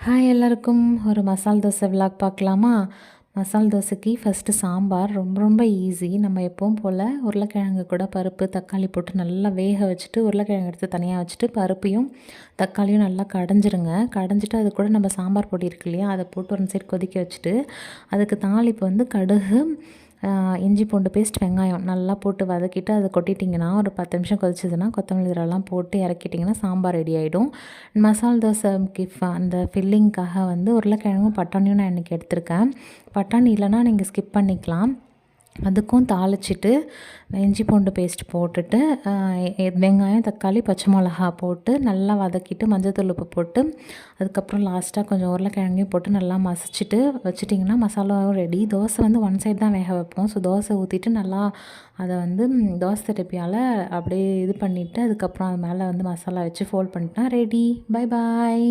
Hi எல்லாருக்கும் ஒரு மசால் dosa vlog பார்க்கலாமா? மசால் தோசைக்கு ஃபஸ்ட்டு சாம்பார் ரொம்ப ரொம்ப ஈஸி. நம்ம எப்பவும் போல் உருளைக்கிழங்கு கூட பருப்பு தக்காளி போட்டு நல்லா வேக வச்சுட்டு உருளைக்கிழங்கு எடுத்து தனியாக வச்சுட்டு பருப்பையும் தக்காளியும் நல்லா கடைஞ்சிருங்க. கடைஞ்சிட்டு அது கூட நம்ம சாம்பார் பொடி இருக்கு இல்லையா, அதை போட்டு ஒரு சைடு கொதிக்க வச்சுட்டு அதுக்கு தாளிப்பு வந்து கடுகு, இஞ்சி பூண்டு பேஸ்ட், வெங்காயம் நல்லா போட்டு வதக்கிட்டு அதை கொட்டிட்டிங்கன்னா ஒரு 10 நிமிஷம் கொதிச்சதுன்னா கொத்தமல்லி தழைலாம் போட்டு இறக்கிட்டிங்கன்னா சாம்பார் ரெடி ஆகிடும். மசால் தோசைக்கு அந்த ஃபில்லிங்க்காக வந்து உருளைக்கிழங்கும் பட்டாணியும் நான் இன்றைக்கி எடுத்திருக்கேன். பட்டாணி இல்லைன்னா நீங்கள் ஸ்கிப் பண்ணிக்கலாம். அதுக்கும் தாளிச்சிட்டு இஞ்சி பூண்டு பேஸ்ட் போட்டுட்டு வெங்காயம், தக்காளி, பச்சை மிளகா போட்டு நல்லா வதக்கிட்டு மஞ்சள்தூள் உப்பு போட்டு அதுக்கப்புறம் லாஸ்ட்டாக கொஞ்சம் உருளைக்கிழங்கையும் போட்டு நல்லா மசிச்சுட்டு வச்சுட்டிங்கன்னா மசாலாவும் ரெடி. தோசை வந்து ஒன் சைடு தான் வேக வைப்போம். ஸோ தோசை ஊற்றிட்டு நல்லா அதை வந்து தோசை திருப்பியால் அப்படியே இது பண்ணிவிட்டு அதுக்கப்புறம் அது மேலே வந்து மசாலா வச்சு ஃபோல்ட் பண்ணிட்டா ரெடி. Bye bye.